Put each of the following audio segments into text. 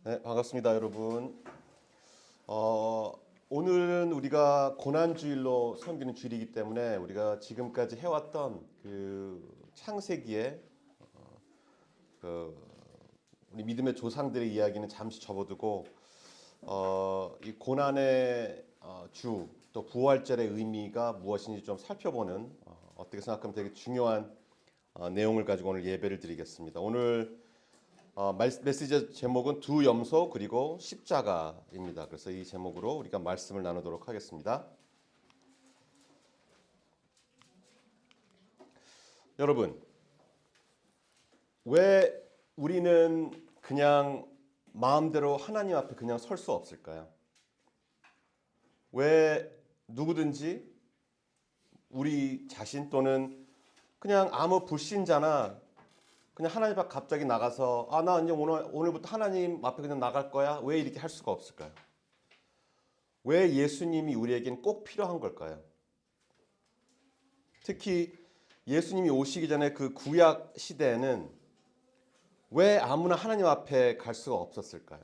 네, 반갑습니다, 여러분. 오늘은 우리가 고난주일로 섬기는 주일이기 때문에 우리가 지금까지 해왔던 그 창세기의 그 우리 믿음의 조상들의 이야기는 잠시 접어두고 이 고난의 주, 또 부활절의 의미가 무엇인지 좀 살펴보는 어떻게 생각하면 되게 중요한 내용을 가지고 오늘 예배를 드리겠습니다. 오늘 메시지 제목은 두 염소 그리고 십자가입니다. 그래서 이 제목으로 우리가 말씀을 나누도록 하겠습니다. 여러분, 왜 우리는 그냥 마음대로 하나님 앞에 그냥 설 수 없을까요? 왜 누구든지 우리 자신 또는 그냥 아무 불신자나 그냥 하나님 앞 갑자기 나가서 나 이제 오늘부터 하나님 앞에 그냥 나갈 거야. 왜 이렇게 할 수가 없을까요? 왜 예수님이 우리에겐 꼭 필요한 걸까요? 특히 예수님이 오시기 전에 그 구약 시대에는 왜 아무나 하나님 앞에 갈 수가 없었을까요?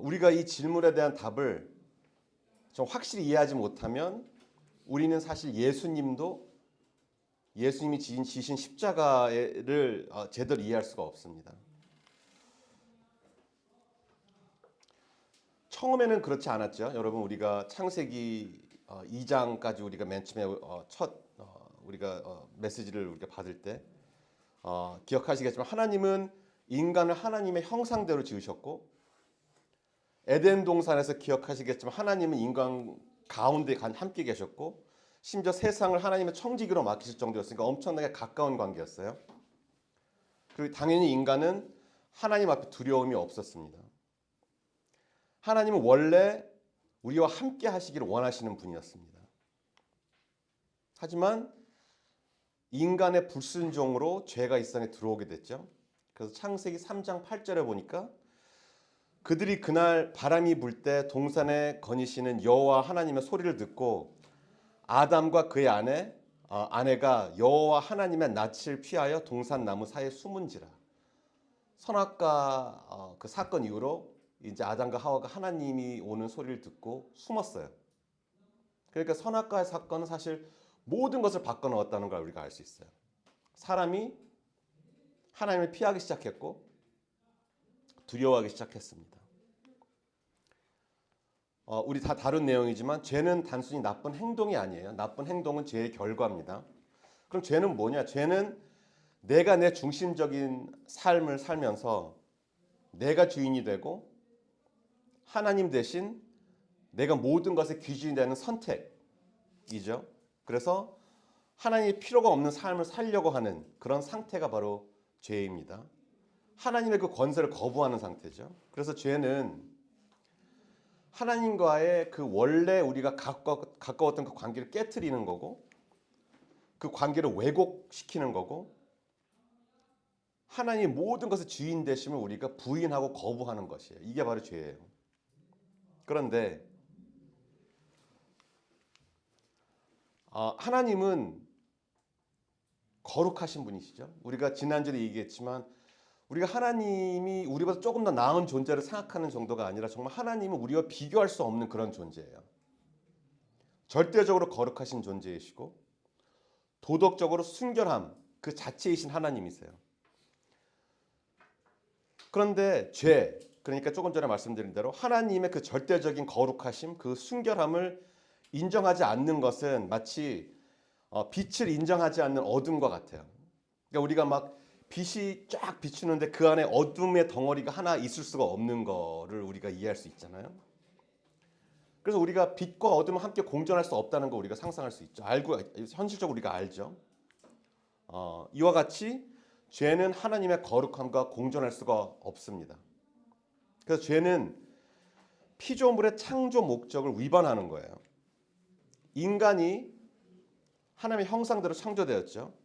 우리가 이 질문에 대한 답을 좀 확실히 이해하지 못하면 우리는 사실 예수님이 지신 십자가를 제대로 이해할 수가 없습니다. 처음에는 그렇지 않았죠. 여러분, 우리가 창세기 2장까지 우리가 맨 처음에 우리가 메시지를 우리가 받을 때 기억하시겠지만 하나님은 인간을 하나님의 형상대로 지으셨고, 에덴 동산에서 기억하시겠지만 하나님은 인간 가운데 함께 계셨고, 심지어 세상을 하나님의 청지기로 맡기실 정도였으니까 엄청나게 가까운 관계였어요. 그리고 당연히 인간은 하나님 앞에 두려움이 없었습니다. 하나님은 원래 우리와 함께 하시기를 원하시는 분이었습니다. 하지만 인간의 불순종으로 죄가 이 세상에 들어오게 됐죠. 그래서 창세기 3장 8절에 보니까 그들이 그날 바람이 불 때 동산에 거니시는 여호와 하나님의 소리를 듣고 아담과 그의 아내가 여호와 하나님의 낯을 피하여 동산 나무 사이에 숨은지라. 선악과 그 사건 이후로 이제 아담과 하와가 하나님이 오는 소리를 듣고 숨었어요. 그러니까 선악과의 사건은 사실 모든 것을 바꿔놓았다는 걸 우리가 알 수 있어요. 사람이 하나님을 피하기 시작했고 두려워하기 시작했습니다. 우리 다 다른 내용이지만 죄는 단순히 나쁜 행동이 아니에요. 나쁜 행동은 죄의 결과입니다. 그럼 죄는 뭐냐? 죄는 내가 내 중심적인 삶을 살면서 내가 주인이 되고 하나님 대신 내가 모든 것의 기준이 되는 선택이죠. 그래서 하나님이 필요가 없는 삶을 살려고 하는 그런 상태가 바로 죄입니다. 하나님의 그 권세를 거부하는 상태죠. 그래서 죄는 하나님과의 그 원래 우리가 가까웠던 그 관계를 깨트리는 거고, 그 관계를 왜곡시키는 거고, 하나님의 모든 것의 주인 되심을 우리가 부인하고 거부하는 것이에요. 이게 바로 죄예요. 그런데 하나님은 거룩하신 분이시죠. 우리가 지난주에 얘기했지만 우리가 하나님이 우리보다 조금 더 나은 존재를 생각하는 정도가 아니라 정말 하나님은 우리와 비교할 수 없는 그런 존재예요. 절대적으로 거룩하신 존재이시고 도덕적으로 순결함 그 자체이신 하나님이세요. 그런데 그러니까 조금 전에 말씀드린 대로 하나님의 그 절대적인 거룩하심, 그 순결함을 인정하지 않는 것은 마치 빛을 인정하지 않는 어둠과 같아요. 그러니까 우리가 막 빛이 쫙 비추는데 그 안에 어둠의 덩어리가 하나 있을 수가 없는 거를 우리가 이해할 수 있잖아요. 그래서 우리가 빛과 어둠은 함께 공존할 수 없다는 거 우리가 상상할 수 있죠. 현실적으로 우리가 알죠. 이와 같이 죄는 하나님의 거룩함과 공존할 수가 없습니다. 그래서 죄는 피조물의 창조 목적을 위반하는 거예요. 인간이 하나님의 형상대로 창조되었죠.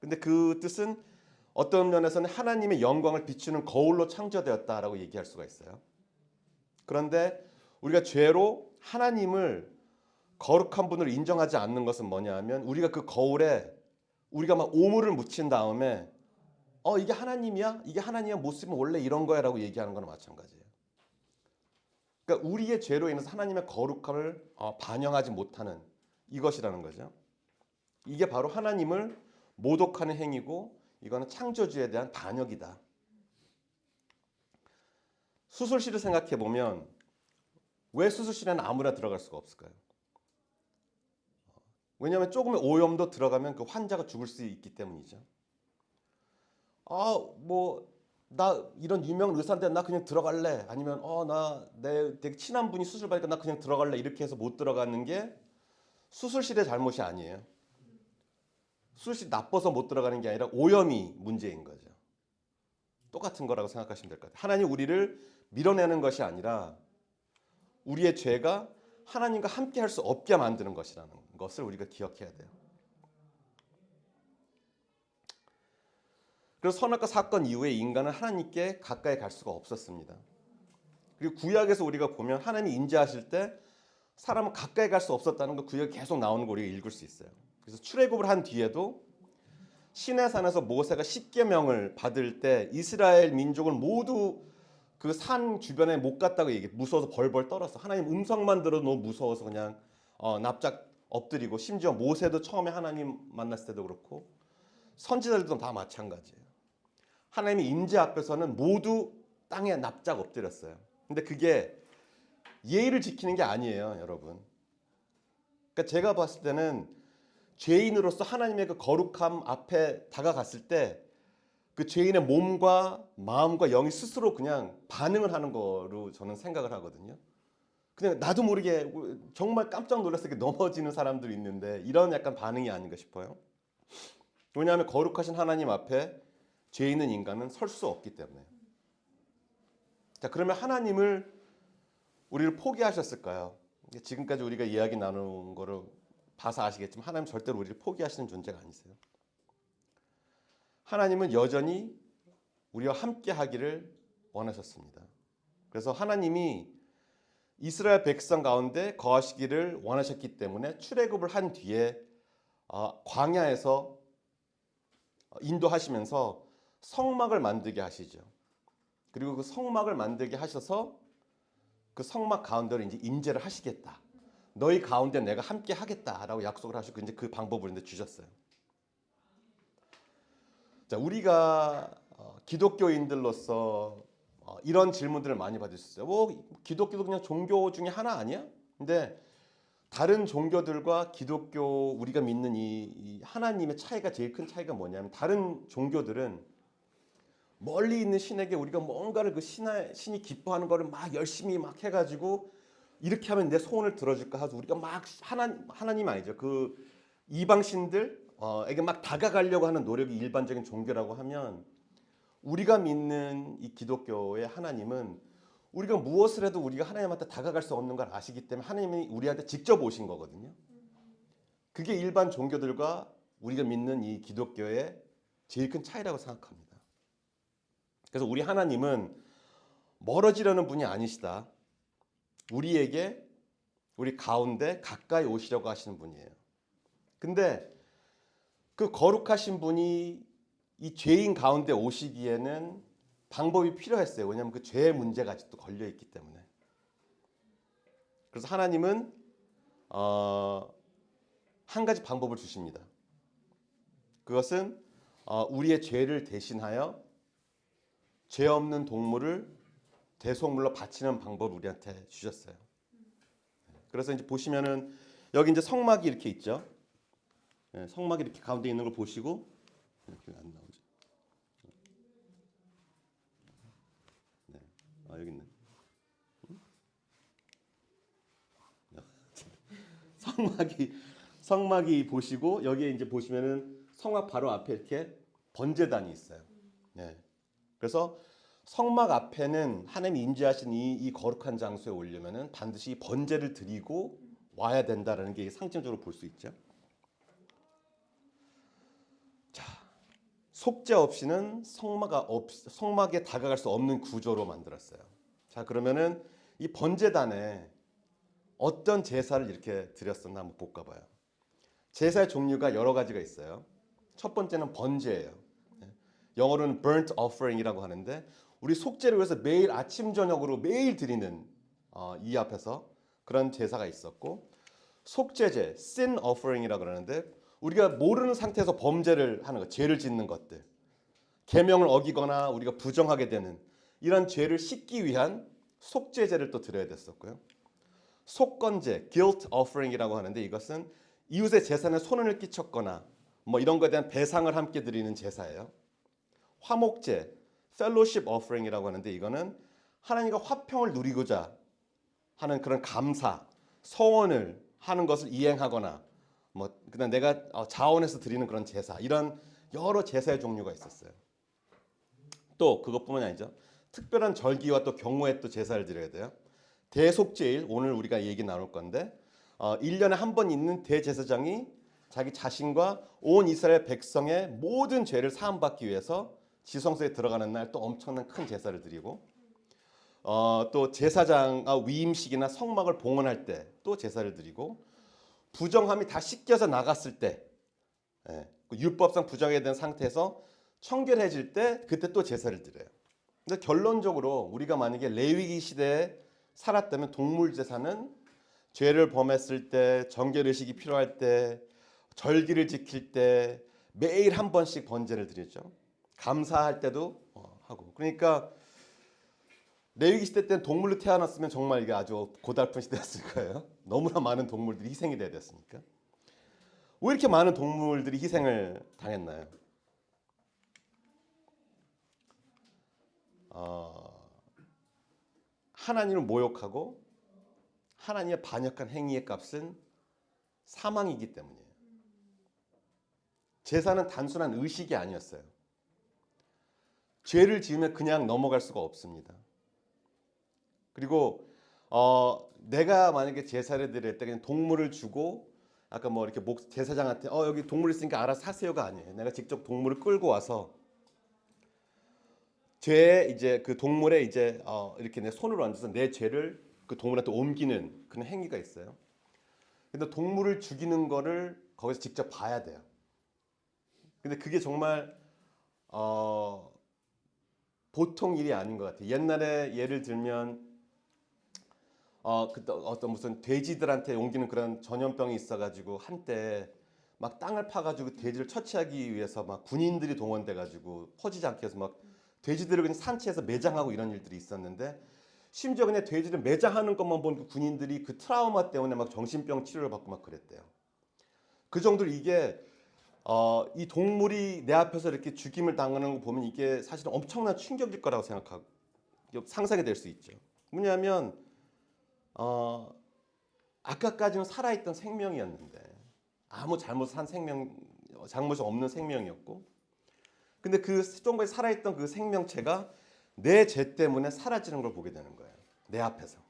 근데 그 뜻은 어떤 면에서는 하나님의 영광을 비추는 거울로 창조되었다라고 얘기할 수가 있어요. 그런데 우리가 죄로 하나님을 거룩한 분으로 인정하지 않는 것은 뭐냐 하면 우리가 그 거울에 우리가 막 오물을 묻힌 다음에 이게 하나님이야? 이게 하나님의 모습이 원래 이런 거야라고 얘기하는 거나 마찬가지예요. 그러니까 우리의 죄로 인해서 하나님의 거룩함을 반영하지 못하는 이것이라는 거죠. 이게 바로 하나님을 모독하는 행위고 이거는 창조주에 대한 반역이다. 수술실을 생각해 보면 왜 수술실에는 아무나 들어갈 수가 없을까요? 왜냐하면 조금의 오염도 들어가면 그 환자가 죽을 수 있기 때문이죠. 나 이런 유명 의사인데 나 그냥 들어갈래. 아니면 내 되게 친한 분이 수술 받으니까 나 그냥 들어갈래. 이렇게 해서 못 들어가는 게 수술실의 잘못이 아니에요. 수술실 나빠서 못 들어가는 게 아니라 오염이 문제인 거죠. 똑같은 거라고 생각하시면 될 것 같아요. 하나님 우리를 밀어내는 것이 아니라 우리의 죄가 하나님과 함께 할 수 없게 만드는 것이라는 것을 우리가 기억해야 돼요. 그래서 선악과 사건 이후에 인간은 하나님께 가까이 갈 수가 없었습니다. 그리고 구약에서 우리가 보면 하나님이 인자하실 때 사람은 가까이 갈 수 없었다는 거 구약에 계속 나오는 거 우리가 읽을 수 있어요. 그래서 출애굽을 한 뒤에도 시내산에서 모세가 십계명을 받을 때 이스라엘 민족을 모두 그 산 주변에 못 갔다고 얘기해. 무서워서 벌벌 떨었어. 하나님 음성만 들어도 너무 무서워서 그냥 납작 엎드리고, 심지어 모세도 처음에 하나님 만났을 때도 그렇고 선지자들도 다 마찬가지예요. 하나님의 임재 앞에서는 모두 땅에 납작 엎드렸어요. 근데 그게 예의를 지키는 게 아니에요, 여러분. 그러니까 제가 봤을 때는 죄인으로서 하나님의 그 거룩함 앞에 다가갔을 때 그 죄인의 몸과 마음과 영이 스스로 그냥 반응을 하는 거로 저는 생각을 하거든요. 그냥 나도 모르게 정말 깜짝 놀라서 이렇게 넘어지는 사람들이 있는데 이런 약간 반응이 아닌가 싶어요. 왜냐하면 거룩하신 하나님 앞에 죄 있는 인간은 설 수 없기 때문에. 자, 그러면 하나님을 우리를 포기하셨을까요? 지금까지 우리가 이야기 나눈 거를 봐서 아시겠지만 하나님 절대로 우리를 포기하시는 존재가 아니세요. 하나님은 여전히 우리와 함께 하기를 원하셨습니다. 그래서 하나님이 이스라엘 백성 가운데 거하시기를 원하셨기 때문에 출애굽을 한 뒤에 광야에서 인도하시면서 성막을 만들게 하시죠. 그리고 그 성막을 만들게 하셔서 그 성막 가운데로 이제 임재를 하시겠다. 너희 가운데 내가 함께 하겠다라고 약속을 하시고 이제 그 방법을 이제 주셨어요. 자, 우리가 기독교인들로서 이런 질문들을 많이 받을 수 있어요. 기독교도 그냥 종교 중에 하나 아니야? 근데 다른 종교들과 기독교 우리가 믿는 이 하나님의 차이가, 제일 큰 차이가 뭐냐면, 다른 종교들은 멀리 있는 신에게 우리가 뭔가를 그 신이 기뻐하는 거를 막 열심히 막 해가지고 이렇게 하면 내 소원을 들어줄까 하고 우리가 막 하나님 아니죠. 그 이방 신들에게 막 다가가려고 하는 노력이 일반적인 종교라고 하면, 우리가 믿는 이 기독교의 하나님은 우리가 무엇을 해도 우리가 하나님한테 다가갈 수 없는 걸 아시기 때문에 하나님이 우리한테 직접 오신 거거든요. 그게 일반 종교들과 우리가 믿는 이 기독교의 제일 큰 차이라고 생각합니다. 그래서 우리 하나님은 멀어지려는 분이 아니시다. 우리에게, 우리 가운데 가까이 오시려고 하시는 분이에요. 근데 그 거룩하신 분이 이 죄인 가운데 오시기에는 방법이 필요했어요. 왜냐하면 그 죄의 문제가 아직도 걸려있기 때문에. 그래서 하나님은 한 가지 방법을 주십니다. 그것은 우리의 죄를 대신하여 죄 없는 동물을 대속물로 바치는 방법을 우리한테 주셨어요. 그래서 이제 보시면은 여기 이제 성막이 이렇게 있죠. 성막이 이렇게 가운데 있는 걸 보시고, 이렇게 안 나오죠. 네, 여기 있네. 성막이 보시고, 여기에 이제 보시면은 성막 바로 앞에 이렇게 번제단이 있어요. 네. 그래서 성막 앞에는 하나님이 임재하신 이 거룩한 장소에 오려면은 반드시 번제를 드리고 와야 된다라는 게 상징적으로 볼 수 있죠. 자, 속죄 없이는 성막에 다가갈 수 없는 구조로 만들었어요. 자, 그러면은 이 번제단에 어떤 제사를 이렇게 드렸었나 한번 볼까 봐요. 제사의 종류가 여러 가지가 있어요. 첫 번째는 번제예요. 영어로는 burnt offering이라고 하는데 우리 속죄를 위해서 매일 아침 저녁으로 매일 드리는 이 앞에서 그런 제사가 있었고 속죄제 sin offering이라고 그러는데 우리가 모르는 상태에서 범죄를 하는 것, 죄를 짓는 것들, 계명을 어기거나 우리가 부정하게 되는 이런 죄를 씻기 위한 속죄제를 또 드려야 됐었고요. 속건제 guilt offering이라고 하는데 이것은 이웃의 재산에 손을 끼쳤거나 뭐 이런 것에 대한 배상을 함께 드리는 제사예요. 화목제 fellowship offering이라고 하는데 이거는 하나님과 화평을 누리고자 하는 그런 감사, 서원을 하는 것을 이행하거나 뭐 그다음 내가 자원해서 드리는 그런 제사 이런 여러 제사의 종류가 있었어요. 또 그것뿐만이 아니죠. 특별한 절기와 또 경우에 또 제사를 드려야 돼요. 대속죄일 오늘 우리가 얘기 나눌 건데 1년에 한 번 있는 대제사장이 자기 자신과 온 이스라엘 백성의 모든 죄를 사함받기 위해서 지성소에 들어가는 날 또 엄청난 큰 제사를 드리고 또 제사장 위임식이나 성막을 봉헌할 때 또 제사를 드리고 부정함이 다 씻겨서 나갔을 때 율법상 부정해야 되는 상태에서 청결해질 때 그때 또 제사를 드려요. 근데 결론적으로 우리가 만약에 레위기 시대에 살았다면 동물 제사는 죄를 범했을 때, 정결의식이 필요할 때, 절기를 지킬 때 매일 한 번씩 번제를 드리죠. 감사할 때도 하고. 그러니까 레위기 시대 때는 동물로 태어났으면 정말 이게 아주 고달픈 시대였을 거예요. 너무나 많은 동물들이 희생이 돼야 됐으니까. 왜 이렇게 많은 동물들이 희생을 당했나요? 하나님을 모욕하고 하나님의 반역한 행위의 값은 사망이기 때문이에요. 제사는 단순한 의식이 아니었어요. 죄를 지으면 그냥 넘어갈 수가 없습니다. 그리고 내가 만약에 제사를 드릴 때 그냥 동물을 주고 아까 뭐 이렇게 제사장한테 여기 동물 있으니까 알아서 하세요가 아니에요. 내가 직접 동물을 끌고 와서 죄에 이제 그 동물에 이제 이렇게 내 손을 얹어서 내 죄를 그 동물한테 옮기는 그런 행위가 있어요. 근데 동물을 죽이는 거를 거기서 직접 봐야 돼요. 근데 그게 정말 보통 일이 아닌 것 같아요. 옛날에 예를 들면 그때 어떤 무슨 돼지들한테 옮기는 그런 전염병이 있어가지고 한때 막 땅을 파가지고 돼지를 처치하기 위해서 막 군인들이 동원돼가지고 퍼지지 않게 해서 막 돼지들을 그냥 산채에서 매장하고 이런 일들이 있었는데 심지어 그냥 돼지를 매장하는 것만 본 그 군인들이 그 트라우마 때문에 막 정신병 치료를 받고 막 그랬대요. 그 정도로 이게 이 동물이 내 앞에서 이렇게 죽임을 당하는 거 보면 이게 사실은 엄청난 충격일 거라고 생각하고 상상이 될 수 있죠. 뭐냐면 아까까지는 살아있던 생명이었는데 아무 잘못 없는 생명이었고 근데 그 조금까지 살아있던 그 생명체가 내 죄 때문에 사라지는 걸 보게 되는 거예요. 내 앞에서.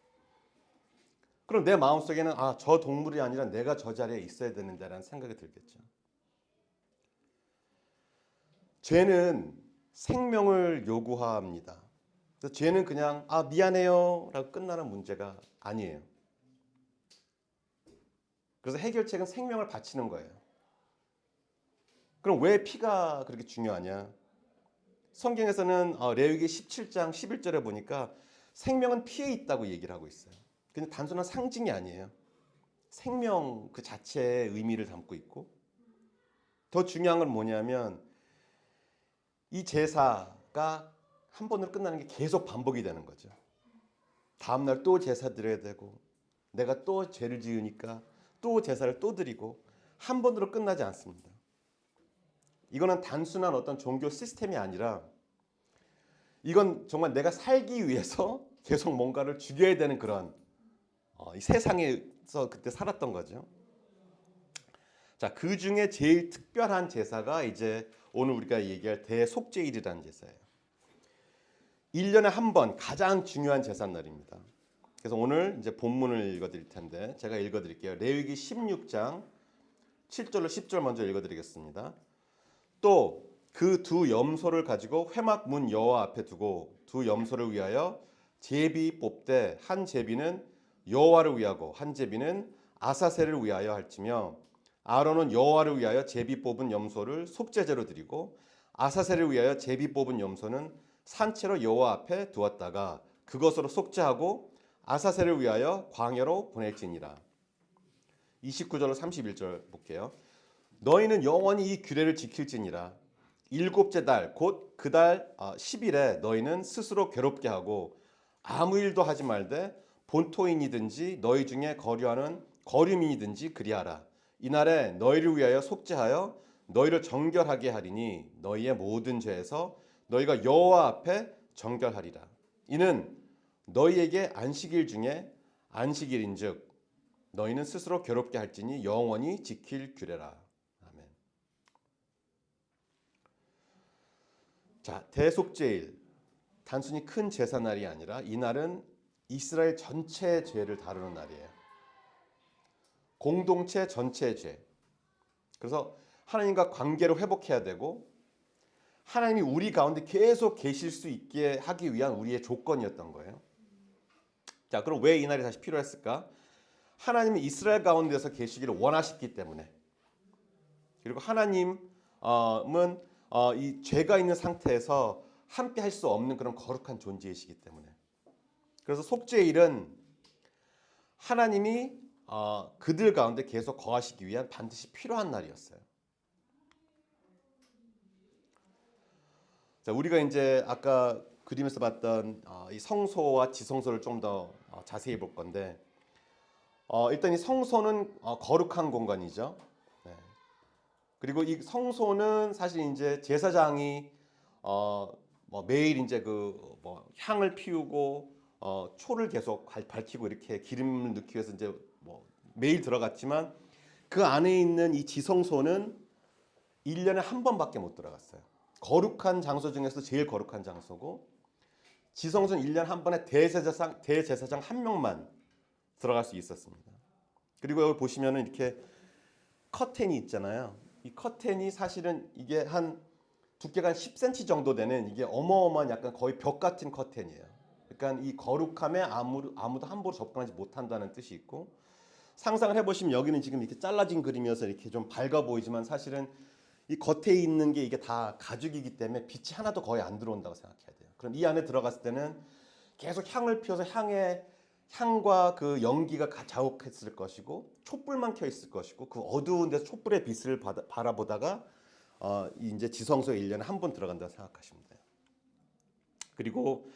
그럼 내 마음속에는 저 동물이 아니라 내가 저 자리에 있어야 되는데라는 생각이 들겠죠. 죄는 생명을 요구합니다. 그래서 죄는 그냥 미안해요 라고 끝나는 문제가 아니에요. 그래서 해결책은 생명을 바치는 거예요. 그럼 왜 피가 그렇게 중요하냐? 성경에서는 레위기 17장 11절에 보니까 생명은 피에 있다고 얘기를 하고 있어요. 그냥 단순한 상징이 아니에요. 생명 그 자체의 의미를 담고 있고 더 중요한 건 뭐냐면 이 제사가 한 번으로 끝나는 게 계속 반복이 되는 거죠. 다음날 또 제사 드려야 되고 내가 또 죄를 지으니까 또 제사를 또 드리고 한 번으로 끝나지 않습니다. 이거는 단순한 어떤 종교 시스템이 아니라 이건 정말 내가 살기 위해서 계속 뭔가를 죽여야 되는 그런 이 세상에서 그때 살았던 거죠. 자, 그 중에 제일 특별한 제사가 이제 오늘 우리가 얘기할 대속죄일이라는 제사예요. 1년에 한 번 가장 중요한 제삿날입니다. 그래서 오늘 이제 본문을 읽어드릴 텐데 제가 읽어드릴게요. 레위기 16장 7절로 10절 먼저 읽어드리겠습니다. 또 그 두 염소를 가지고 회막 문 여호와 앞에 두고 두 염소를 위하여 제비 뽑되 한 제비는 여호와를 위하고 한 제비는 아사셀을 위하여 할지며 아론은 여호와를 위하여 제비 뽑은 염소를 속죄제로 드리고 아사셀을 위하여 제비 뽑은 염소는 산채로 여호와 앞에 두었다가 그것으로 속죄하고 아사셀을 위하여 광야로 보낼지니라. 29절로 31절 볼게요. 너희는 영원히 이 규례를 지킬지니라. 일곱째 달 곧 그 달 10일에 너희는 스스로 괴롭게 하고 아무 일도 하지 말되 본토인이든지 너희 중에 거류하는 거류민이든지 그리하라. 이날에 너희를 위하여 속죄하여 너희를 정결하게 하리니 너희의 모든 죄에서 너희가 여호와 앞에 정결하리라. 이는 너희에게 안식일 중에 안식일인즉 너희는 스스로 괴롭게 할지니 영원히 지킬 규례라. 아멘. 자, 대속죄일 단순히 큰 제사날이 아니라 이날은 이스라엘 전체의 죄를 다루는 날이에요. 공동체 전체의 죄. 그래서 하나님과 관계를 회복해야 되고 하나님이 우리 가운데 계속 계실 수 있게 하기 위한 우리의 조건이었던 거예요. 자, 그럼 왜 이 날이 다시 필요했을까? 하나님이 이스라엘 가운데서 계시기를 원하셨기 때문에. 그리고 하나님은 이 죄가 있는 상태에서 함께 할 수 없는 그런 거룩한 존재이시기 때문에. 그래서 속죄일은 하나님이 그들 가운데 계속 거하시기 위한 반드시 필요한 날이었어요. 자, 우리가 이제 아까 그림에서 봤던 이 성소와 지성소를 좀 더 자세히 볼 건데 일단 이 성소는 거룩한 공간이죠. 네. 그리고 이 성소는 사실 이제 제사장이 뭐 매일 이제 뭐 향을 피우고 초를 계속 밝히고 이렇게 기름을 넣기 위해서 이제 뭐 매일 들어갔지만 그 안에 있는 이 지성소는 1년에 한 번밖에 못 들어갔어요. 거룩한 장소 중에서 제일 거룩한 장소고 지성소는 1년에 한 번에 대제사장 한 명만 들어갈 수 있었습니다. 그리고 여기 보시면은 이렇게 커튼이 있잖아요. 이 커튼이 사실은 이게 한 두께가 한 10cm 정도 되는 이게 어마어마한 약간 거의 벽 같은 커튼이에요. 그러니까 이 거룩함에 아무도 함부로 접근하지 못한다는 뜻이 있고 상상을 해보시면 여기는 지금 이렇게 잘라진 그림이어서 이렇게 좀 밝아 보이지만 사실은 이 겉에 있는 게 이게 다 가죽이기 때문에 빛이 하나도 거의 안 들어온다고 생각해야 돼요. 그럼 이 안에 들어갔을 때는 계속 향을 피워서 향과 그 연기가 자욱했을 것이고 촛불만 켜 있을 것이고 그 어두운 데서 촛불의 빛을 바라보다가 이제 지성소에 1년에 한 번 들어간다고 생각하시면 돼요. 그리고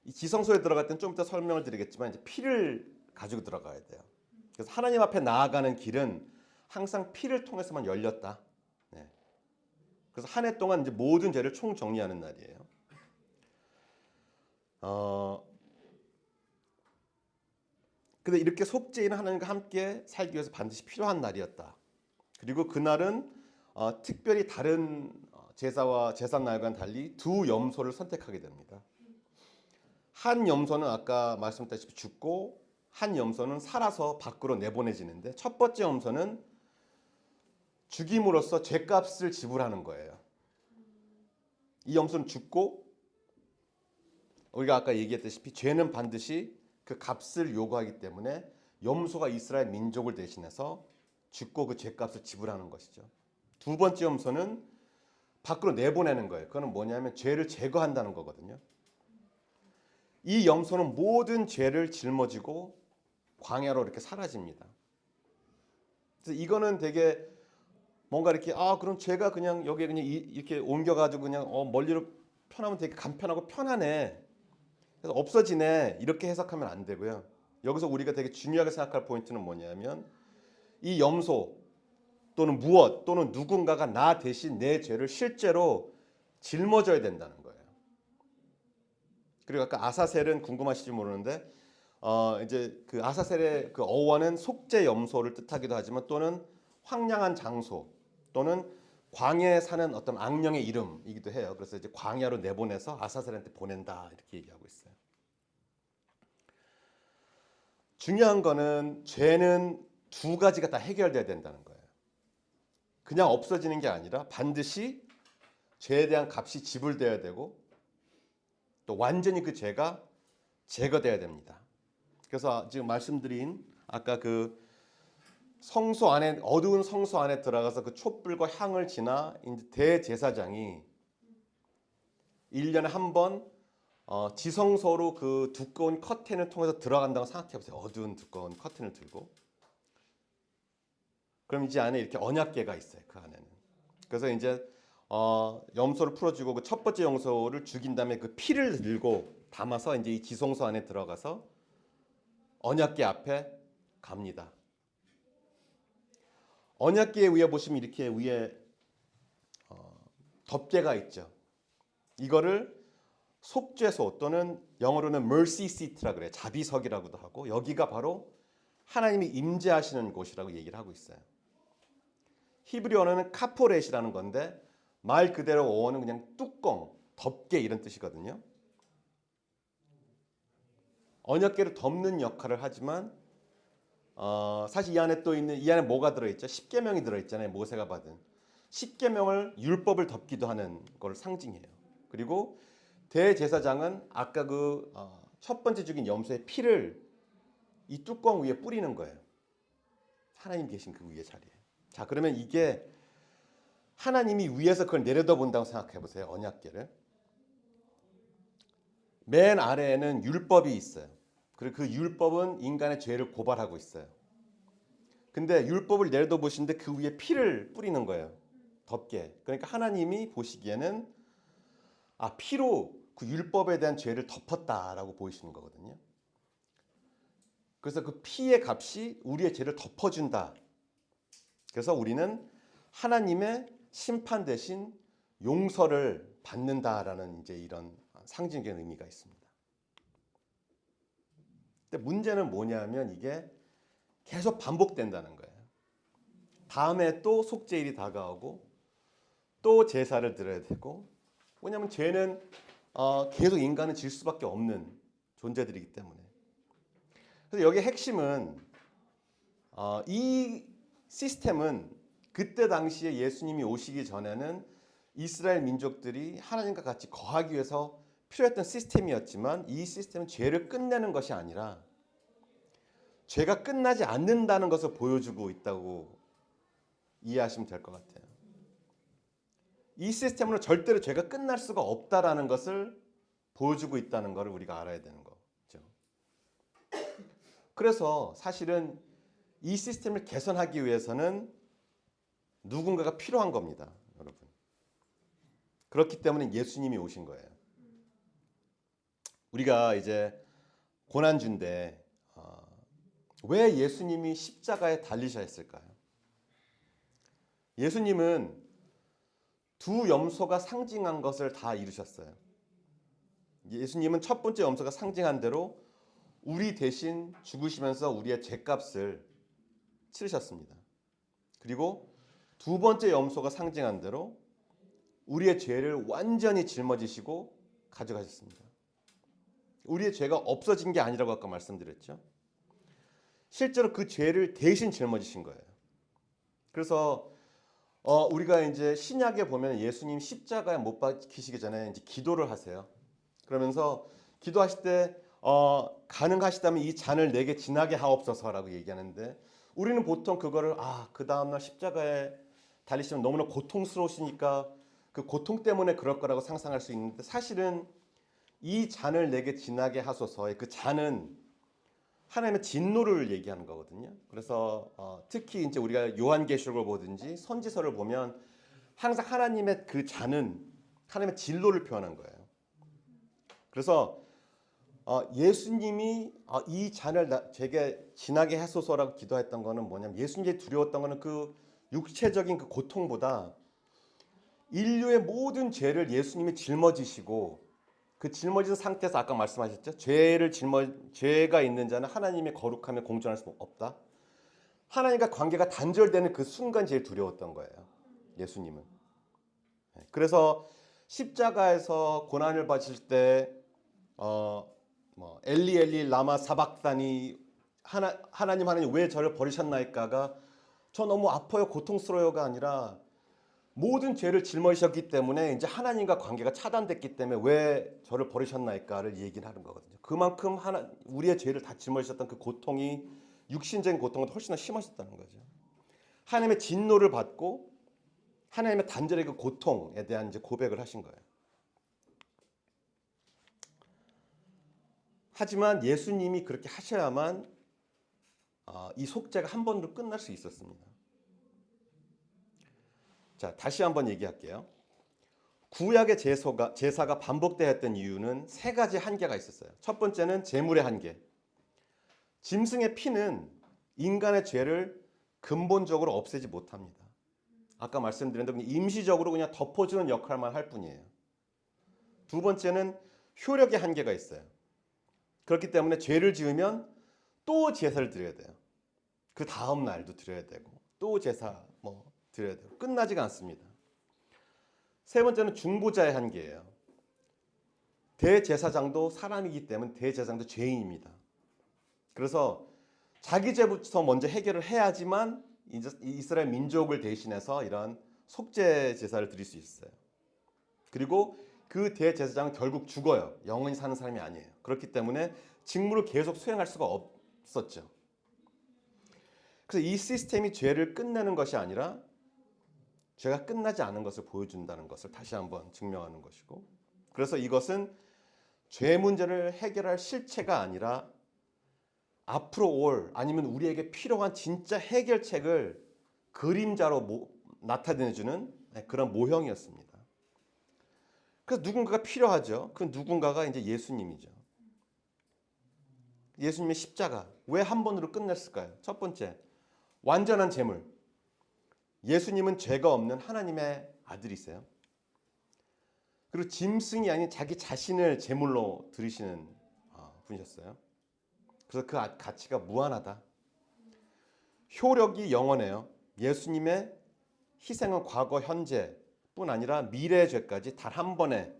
이 지성소에 들어갈 때는 좀 이따 설명을 드리겠지만 이제 피를 가지고 들어가야 돼요. 그래서 하나님 앞에 나아가는 길은 항상 피를 통해서만 열렸다. 네. 그래서 한 해 동안 이제 모든 죄를 총 정리하는 날이에요. 근데 이렇게 속죄인은 하나님과 함께 살기 위해서 반드시 필요한 날이었다. 그리고 그날은 특별히 다른 제사와 제삿날과는 달리 두 염소를 선택하게 됩니다. 한 염소는 아까 말씀드렸다시피 죽고 한 염소는 살아서 밖으로 내보내지는데 첫 번째 염소는 죽임으로써 죄값을 지불하는 거예요. 이 염소는 죽고 우리가 아까 얘기했다시피 죄는 반드시 그 값을 요구하기 때문에 염소가 이스라엘 민족을 대신해서 죽고 그 죄값을 지불하는 것이죠. 두 번째 염소는 밖으로 내보내는 거예요. 그거는 뭐냐면 죄를 제거한다는 거거든요. 이 염소는 모든 죄를 짊어지고 광야로 이렇게 사라집니다. 그래서 이거는 되게 뭔가 이렇게 그럼 죄가 그냥 여기에 그냥 이렇게 옮겨가지고 그냥 멀리로 편하면 되게 간편하고 편하네. 그래서 없어지네. 이렇게 해석하면 안 되고요. 여기서 우리가 되게 중요하게 생각할 포인트는 뭐냐면 이 염소 또는 무엇 또는 누군가가 나 대신 내 죄를 실제로 짊어져야 된다는 거예요. 그리고 아까 아사셀은 궁금하실지 모르는데 이제 그 아사셀의 그 어원은 속죄 염소를 뜻하기도 하지만 또는 황량한 장소 또는 광야에 사는 어떤 악령의 이름이기도 해요. 그래서 이제 광야로 내보내서 아사셀한테 보낸다 이렇게 얘기하고 있어요. 중요한 거는 죄는 두 가지가 다 해결돼야 된다는 거예요. 그냥 없어지는 게 아니라 반드시 죄에 대한 값이 지불돼야 되고 또 완전히 그 죄가 제거돼야 됩니다. 그래서 지금 말씀드린 아까 그 성소 안에 어두운 성소 안에 들어가서 그 촛불과 향을 지나 이제 대제사장이 1년에 한 번 지성소로 그 두꺼운 커튼을 통해서 들어간다고 생각해 보세요. 어두운 두꺼운 커튼을 들고. 그럼 이제 안에 이렇게 언약궤가 있어요. 그 안에는. 그래서 이제 염소를 풀어주고 그 첫 번째 염소를 죽인 다음에 그 피를 들고 담아서 이제 이 지성소 안에 들어가서 언약궤 앞에 갑니다. 언약궤 위에 보시면 이렇게 위에 덮개가 있죠. 이거를 속죄소 또는 영어로는 mercy seat라 그래요. 자비석이라고도 하고 여기가 바로 하나님이 임재하시는 곳이라고 얘기를 하고 있어요. 히브리 언어는 카포렛이라는 건데 말 그대로 어원은 그냥 뚜껑, 덮개 이런 뜻이거든요. 언약궤를 덮는 역할을 하지만 사실 이 안에 또 있는 이 안에 뭐가 들어있죠? 십계명이 들어있잖아요. 모세가 받은 십계명을 율법을 덮기도 하는 걸 상징해요. 그리고 대제사장은 아까 그 첫 번째 죽인 염소의 피를 이 뚜껑 위에 뿌리는 거예요. 하나님 계신 그 위에 자리에. 자, 그러면 이게 하나님이 위에서 그걸 내려다 본다고 생각해 보세요. 언약궤를. 맨 아래에는 율법이 있어요. 그리고 그 율법은 인간의 죄를 고발하고 있어요. 근데 율법을 내려다 보시는데 그 위에 피를 뿌리는 거예요. 덮개. 그러니까 하나님이 보시기에는 피로 그 율법에 대한 죄를 덮었다라고 보이시는 거거든요. 그래서 그 피의 값이 우리의 죄를 덮어준다. 그래서 우리는 하나님의 심판 대신 용서를 받는다라는 이제 이런 상징적인 의미가 있습니다. 근데 문제는 뭐냐면 이게 계속 반복된다는 거예요. 다음에 또 속죄일이 다가오고 또 제사를 드려야 되고 왜냐하면 죄는 계속 인간은 질 수밖에 없는 존재들이기 때문에. 그래서 여기 핵심은 이 시스템은 그때 당시에 예수님이 오시기 전에는 이스라엘 민족들이 하나님과 같이 거하기 위해서 필요했던 시스템이었지만 이 시스템은 죄를 끝내는 것이 아니라 죄가 끝나지 않는다는 것을 보여주고 있다고 이해하시면 될 것 같아요. 이 시스템으로 절대로 죄가 끝날 수가 없다라는 것을 보여주고 있다는 것을 우리가 알아야 되는 거죠. 그래서 사실은 이 시스템을 개선하기 위해서는 누군가가 필요한 겁니다, 여러분. 그렇기 때문에 예수님이 오신 거예요. 우리가 이제 고난주인데 왜 예수님이 십자가에 달리셔야 했을까요? 예수님은 두 염소가 상징한 것을 다 이루셨어요. 예수님은 첫 번째 염소가 상징한 대로 우리 대신 죽으시면서 우리의 죄값을 치르셨습니다. 그리고 두 번째 염소가 상징한 대로 우리의 죄를 완전히 짊어지시고 가져가셨습니다. 우리의 죄가 없어진 게 아니라고 아까 말씀드렸죠. 실제로 그 죄를 대신 짊어지신 거예요. 그래서 우리가 이제 신약에 보면 예수님 십자가에 못 박히시기 전에 이제 기도를 하세요. 그러면서 기도하실 때 가능하시다면 이 잔을 내게 지나게 하옵소서라고 얘기하는데 우리는 보통 그거를 그 다음날 십자가에 달리시면 너무나 고통스러우시니까 그 고통 때문에 그럴 거라고 상상할 수 있는데 사실은 이 잔을 내게 지나게 하소서의 그 잔은 하나님의 진노를 얘기하는 거거든요. 그래서 특히 이제 우리가 요한계시록을 보든지 선지서를 보면 항상 하나님의 그 잔은 하나님의 진노를 표현한 거예요. 그래서 예수님이 이 잔을 제게 지나게 하소서라고 기도했던 거는 뭐냐면 예수님이 두려웠던 거는 그 육체적인 그 고통보다 인류의 모든 죄를 예수님이 짊어지시고 그 짊어진 상태에서 아까 말씀하셨죠? 죄가 있는 자는 하나님의 거룩함에 공존할 수 없다. 하나님과 관계가 단절되는 그 순간 제일 두려웠던 거예요. 예수님은. 그래서 십자가에서 고난을 받으실 때 엘리 엘리 라마 사박다니 하나님 왜 저를 버리셨나이까가 저 너무 아파요 고통스러워요가 아니라 모든 죄를 짊어지셨기 때문에 이제 하나님과 관계가 차단됐기 때문에 왜 저를 버리셨나이까를 얘기를 하는 거거든요. 그만큼 우리의 죄를 다 짊어지셨던 그 고통이 육신적인 고통보다 훨씬 더 심하셨다는 거죠. 하나님의 진노를 받고 하나님의 단절의 그 고통에 대한 이제 고백을 하신 거예요. 하지만 예수님이 그렇게 하셔야만 이 속죄가 한 번으로 끝날 수 있었습니다. 자, 다시 한번 얘기할게요. 구약의 제사가 반복되었던 이유는 세 가지 한계가 있었어요. 첫 번째는 제물의 한계. 짐승의 피는 인간의 죄를 근본적으로 없애지 못합니다. 아까 말씀드린 대로 임시적으로 그냥 덮어주는 역할만 할 뿐이에요. 두 번째는 효력의 한계가 있어요. 그렇기 때문에 죄를 지으면 또 제사를 드려야 돼요. 그 다음 날도 드려야 되고 또 제사 드려야 되고 끝나지가 않습니다. 세 번째는 중보자의 한계예요. 대제사장도 사람이기 때문에 대제사장도 죄인입니다. 그래서 자기 죄부터 먼저 해결을 해야지만 이스라엘 민족을 대신해서 이런 속죄 제사를 드릴 수 있어요. 그리고 그 대제사장은 결국 죽어요. 영원히 사는 사람이 아니에요. 그렇기 때문에 직무를 계속 수행할 수가 없었죠. 그래서 이 시스템이 죄를 끝내는 것이 아니라 죄가 끝나지 않은 것을 보여준다는 것을 다시 한번 증명하는 것이고, 그래서 이것은 죄 문제를 해결할 실체가 아니라 앞으로 올 아니면 우리에게 필요한 진짜 해결책을 그림자로 나타내주는 그런 모형이었습니다. 그래서 누군가가 필요하죠. 그 누군가가 이제 예수님이죠. 예수님의 십자가 왜 한 번으로 끝냈을까요? 첫 번째, 완전한 제물. 예수님은 죄가 없는 하나님의 아들이세요. 그리고 짐승이 아닌 자기 자신을 제물로 드리시는 분이셨어요. 그래서 그 가치가 무한하다. 효력이 영원해요. 예수님의 희생은 과거, 현재뿐 아니라 미래의 죄까지 단 한 번에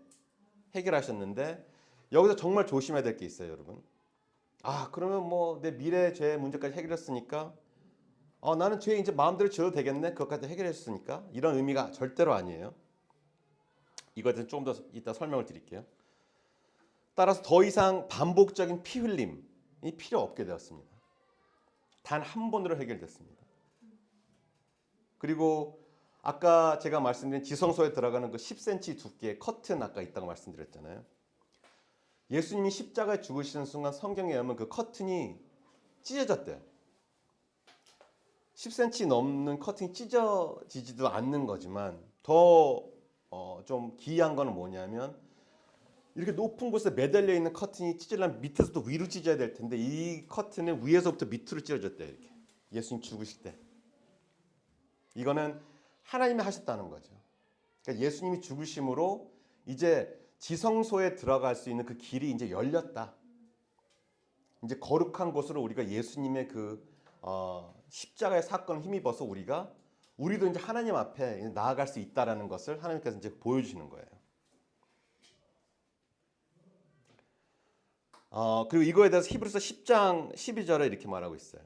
해결하셨는데, 여기서 정말 조심해야 될 게 있어요, 여러분. 그러면 내 미래의 죄 문제까지 해결했으니까 나는 죄 이제 마음대로 지어도 되겠네. 그것까지 해결했으니까. 이런 의미가 절대로 아니에요. 이거에 대해서 조금 더 이따 설명을 드릴게요. 따라서 더 이상 반복적인 피 흘림이 필요 없게 되었습니다. 단 한 번으로 해결됐습니다. 그리고 아까 제가 말씀드린 지성소에 들어가는 그 10cm 두께의 커튼 아까 있다고 말씀드렸잖아요. 예수님이 십자가에 죽으시는 순간 성경에 의하면 그 커튼이 찢어졌대요. 10cm 넘는 커튼이 찢어지지도 않는 거지만 더 좀 기이한 거는 뭐냐면, 이렇게 높은 곳에 매달려 있는 커튼이 찢으려면 밑에서부터 위로 찢어야 될 텐데 이 커튼은 위에서부터 밑으로 찢어졌대요. 이렇게 예수님 죽으실 때. 이거는 하나님이 하셨다는 거죠. 그러니까 예수님이 죽으심으로 이제 지성소에 들어갈 수 있는 그 길이 이제 열렸다. 이제 거룩한 곳으로 우리가 예수님의 그 십자가의 사건을 힘입어서 우리도 이제 하나님 앞에 나아갈 수 있다라는 것을 하나님께서 이제 보여주시는 거예요. 그리고 이거에 대해서 히브리서 10장 12절에 이렇게 말하고 있어요.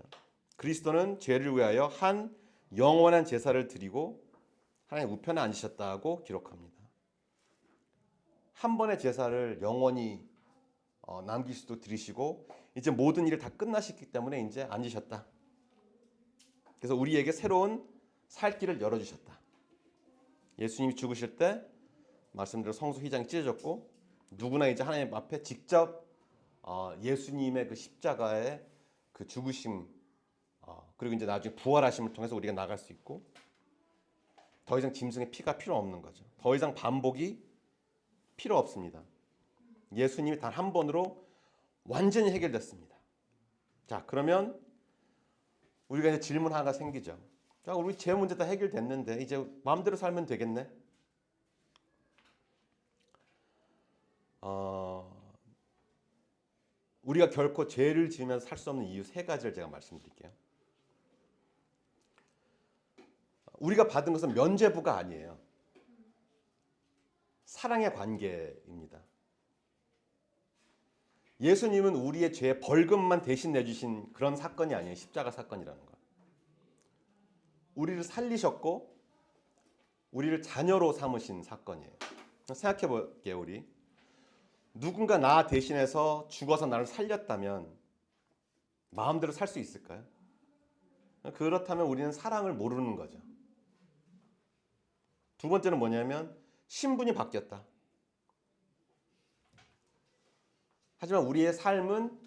그리스도는 죄를 위하여 한 영원한 제사를 드리고 하나님 우편에 앉으셨다고 기록합니다. 한 번의 제사를 영원히 남기시도 드리시고 이제 모든 일을 다 끝나셨기 때문에 이제 앉으셨다. 그래서 우리에게 새로운 살 길을 열어주셨다. 예수님이 죽으실 때 말씀대로 성소 휘장이 찢어졌고 누구나 이제 하나님 앞에 직접 예수님의 그 십자가의 그 죽으심 그리고 이제 나중에 부활하심을 통해서 우리가 나갈 수 있고, 더 이상 짐승의 피가 필요 없는 거죠. 더 이상 반복이 필요 없습니다. 예수님이 단 한 번으로 완전히 해결됐습니다. 자, 그러면 우리가 이제 질문 하나 생기죠. 자, 우리 죄 문제 다 해결됐는데 이제 마음대로 살면 되겠네. 우리가 결코 죄를 지으면서 살 수 없는 이유 세 가지를 제가 말씀드릴게요. 우리가 받은 것은 면죄부가 아니에요. 사랑의 관계입니다. 예수님은 우리의 죄의 벌금만 대신 내주신 그런 사건이 아니에요. 십자가 사건이라는 거. 우리를 살리셨고 우리를 자녀로 삼으신 사건이에요. 생각해 볼게요. 우리 누군가 나 대신해서 죽어서 나를 살렸다면 마음대로 살 수 있을까요? 그렇다면 우리는 사랑을 모르는 거죠. 두 번째는 뭐냐면 신분이 바뀌었다. 하지만 우리의 삶은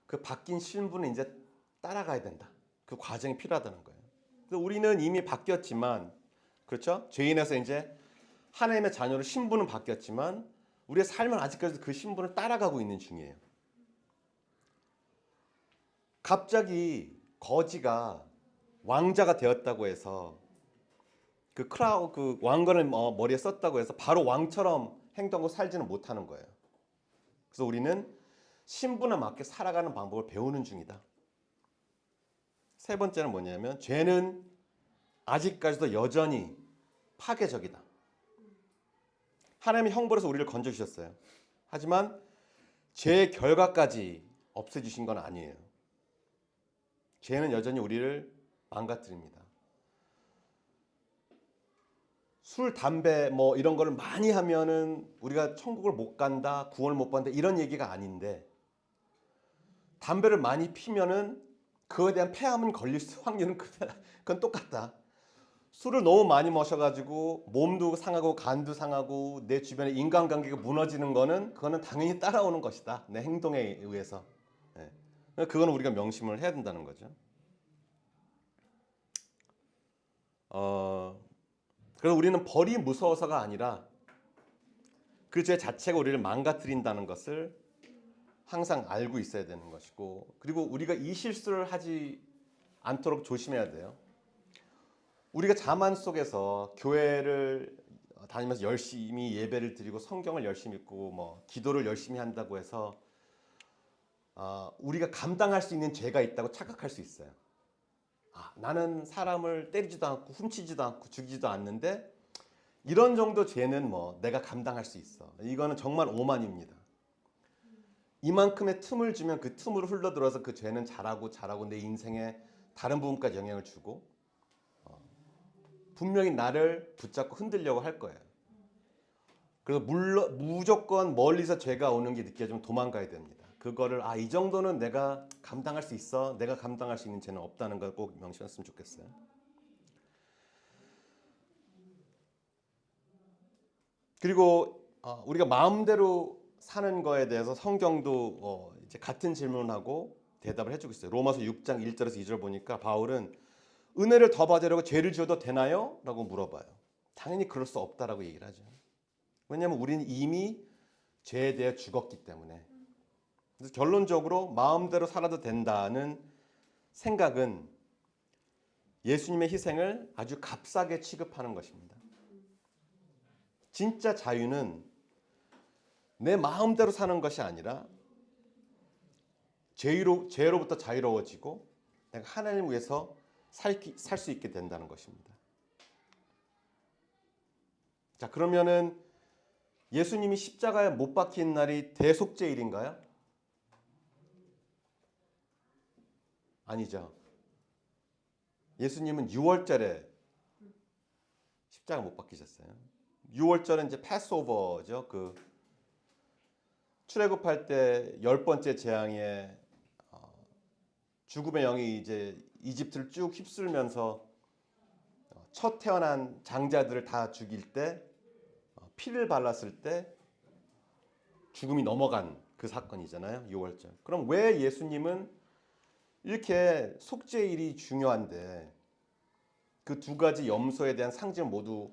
그 바뀐 신분을 이제 따라가야 된다. 그 과정이 필요하다는 거예요. 그래서 우리는 이미 바뀌었지만, 그렇죠? 죄인에서 이제 하나님의 자녀로 신분은 바뀌었지만 우리의 삶은 아직까지도 그 신분을 따라가고 있는 중이에요. 갑자기 거지가 왕자가 되었다고 해서 그 왕관을 머리에 썼다고 해서 바로 왕처럼 행동하고 살지는 못하는 거예요. 그래서 우리는 신분에 맞게 살아가는 방법을 배우는 중이다. 세 번째는 뭐냐면 죄는 아직까지도 여전히 파괴적이다. 하나님이 형벌에서 우리를 건져주셨어요. 하지만 죄의 결과까지 없애주신 건 아니에요. 죄는 여전히 우리를 망가뜨립니다. 술, 담배 뭐 이런 거를 많이 하면은 우리가 천국을 못 간다, 구원을 못 받는다 이런 얘기가 아닌데, 담배를 많이 피면은 그거에 대한 폐암은 걸릴 확률은 그건 똑같다. 술을 너무 많이 마셔가지고 몸도 상하고 간도 상하고 내 주변에 인간관계가 무너지는 그거는 당연히 따라오는 것이다. 내 행동에 의해서. 그건 우리가 명심을 해야 된다는 거죠. 그래서 우리는 벌이 무서워서가 아니라 그 죄 자체가 우리를 망가뜨린다는 것을 항상 알고 있어야 되는 것이고, 그리고 우리가 이 실수를 하지 않도록 조심해야 돼요. 우리가 자만 속에서 교회를 다니면서 열심히 예배를 드리고 성경을 열심히 읽고 뭐 기도를 열심히 한다고 해서 우리가 감당할 수 있는 죄가 있다고 착각할 수 있어요. 나는 사람을 때리지도 않고 훔치지도 않고 죽이지도 않는데 이런 정도 죄는 뭐 내가 감당할 수 있어. 이거는 정말 오만입니다. 이만큼의 틈을 주면 그 틈으로 흘러들어서 그 죄는 자라고 내 인생에 다른 부분까지 영향을 주고 분명히 나를 붙잡고 흔들려고 할 거예요. 그래서 무조건 멀리서 죄가 오는 게 느껴지면 도망가야 됩니다. 그거를 이 정도는 내가 감당할 수 있어. 내가 감당할 수 있는 죄는 없다는 걸 꼭 명심했으면 좋겠어요. 그리고 우리가 마음대로 사는 거에 대해서 성경도 이제 같은 질문하고 대답을 해주고 있어요. 로마서 6장 1절에서 2절 보니까 바울은 은혜를 더 받으려고 죄를 지어도 되나요? 라고 물어봐요. 당연히 그럴 수 없다라고 얘기를 하죠. 왜냐하면 우리는 이미 죄에 대해 죽었기 때문에. 그래서 결론적으로 마음대로 살아도 된다는 생각은 예수님의 희생을 아주 값싸게 취급하는 것입니다. 진짜 자유는 내 마음대로 사는 것이 아니라 죄로부터 자유로워지고 내가 하나님을 위해서 살 수 있게 된다는 것입니다. 자, 그러면은 예수님이 십자가에 못 박힌 날이 대속죄일인가요? 아니죠. 예수님은 6월절에 십자가 못 박히셨어요. 6월절은 이제 패스오버죠. 그 출애굽할 때 10번째 재앙에 죽음의 영이 이제 이집트를 쭉 휩쓸면서 첫 태어난 장자들을 다 죽일 때 피를 발랐을 때 죽음이 넘어간 그 사건이잖아요. 6월절. 그럼 왜 예수님은 이렇게 속죄일이 중요한데 그 두 가지 염소에 대한 상징을 모두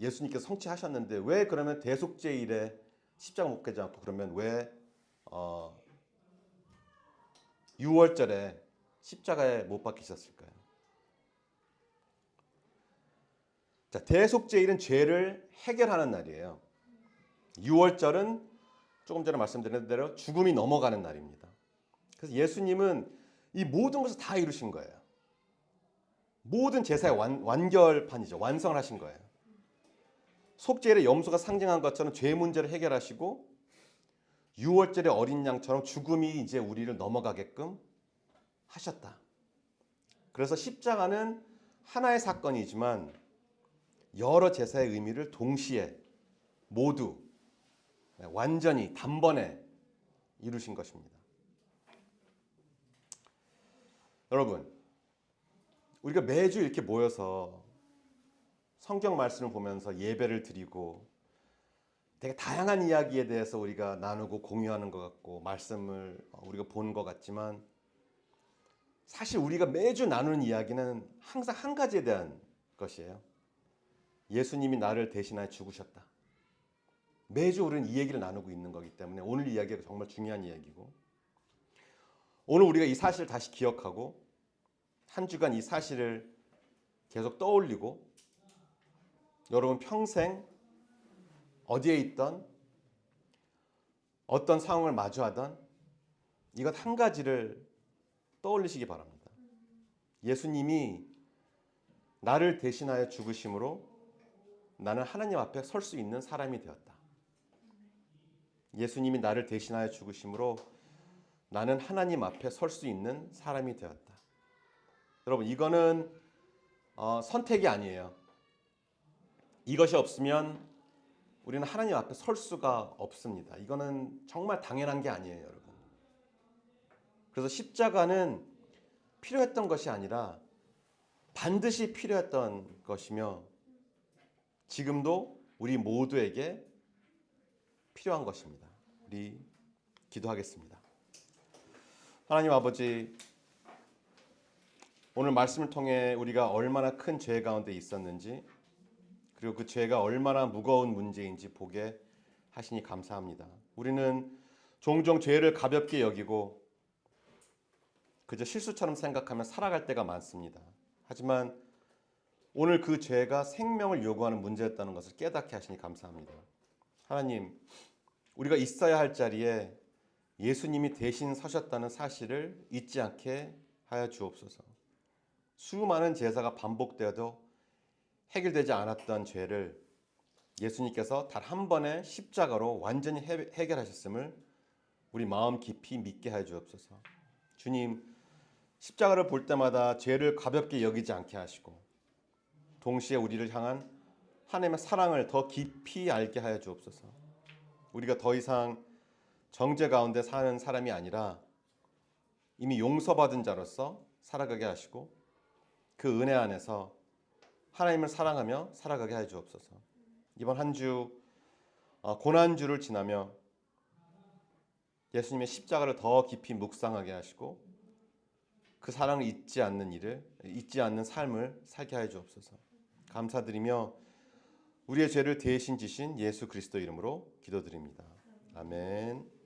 예수님께서 성취하셨는데 왜 그러면 대속죄일에 십자가 못 가지 않고 그러면 왜 6월절에 십자가에 못 박히셨을까요? 자, 대속죄일은 죄를 해결하는 날이에요. 6월절은 조금 전에 말씀드린 대로 죽음이 넘어가는 날입니다. 그래서 예수님은 이 모든 것을 다 이루신 거예요. 모든 제사의 완결판이죠. 완성을 하신 거예요. 속죄일의 염소가 상징한 것처럼 죄 문제를 해결하시고 6월절의 어린 양처럼 죽음이 이제 우리를 넘어가게끔 하셨다. 그래서 십자가는 하나의 사건이지만 여러 제사의 의미를 동시에 모두 완전히 단번에 이루신 것입니다. 여러분, 우리가 매주 이렇게 모여서 성경 말씀을 보면서 예배를 드리고 되게 다양한 이야기에 대해서 우리가 나누고 공유하는 것 같고 말씀을 우리가 보는 것 같지만 사실 우리가 매주 나누는 이야기는 항상 한 가지에 대한 것이에요. 예수님이 나를 대신하여 죽으셨다. 매주 우리는 이 얘기를 나누고 있는 거기 때문에 오늘 이야기가 정말 중요한 이야기고 오늘 우리가 이 사실을 다시 기억하고 한 주간 이 사실을 계속 떠올리고 여러분 평생 어디에 있던 어떤 상황을 마주하던 이것 한 가지를 떠올리시기 바랍니다. 예수님이 나를 대신하여 죽으심으로 나는 하나님 앞에 설 수 있는 사람이 되었다. 예수님이 나를 대신하여 죽으심으로 나는 하나님 앞에 설 수 있는 사람이 되었다. 여러분 이거는 선택이 아니에요. 이것이 없으면 우리는 하나님 앞에 설 수가 없습니다. 이거는 정말 당연한 게 아니에요, 여러분. 그래서 십자가는 필요했던 것이 아니라 반드시 필요했던 것이며 지금도 우리 모두에게 필요한 것입니다. 우리 기도하겠습니다. 하나님 아버지, 오늘 말씀을 통해 우리가 얼마나 큰 죄 가운데 있었는지 그리고 그 죄가 얼마나 무거운 문제인지 보게 하시니 감사합니다. 우리는 종종 죄를 가볍게 여기고 그저 실수처럼 생각하며 살아갈 때가 많습니다. 하지만 오늘 그 죄가 생명을 요구하는 문제였다는 것을 깨닫게 하시니 감사합니다. 하나님, 우리가 있어야 할 자리에 예수님이 대신 서셨다는 사실을 잊지 않게 하여 주옵소서. 수많은 제사가 반복되어도 해결되지 않았던 죄를 예수님께서 단 한 번의 십자가로 완전히 해결하셨음을 우리 마음 깊이 믿게 하여 주옵소서. 주님, 십자가를 볼 때마다 죄를 가볍게 여기지 않게 하시고 동시에 우리를 향한 하나님의 사랑을 더 깊이 알게 하여 주옵소서. 우리가 더 이상 정죄 가운데 사는 사람이 아니라 이미 용서받은 자로서 살아가게 하시고 그 은혜 안에서 하나님을 사랑하며 살아가게 해 주옵소서. 이번 한 주 고난주를 지나며 예수님의 십자가를 더 깊이 묵상하게 하시고 그 사랑을 잊지 않는 삶을 살게 해 주옵소서. 감사드리며 우리의 죄를 대신 지신 예수 그리스도 이름으로 기도드립니다. 아멘.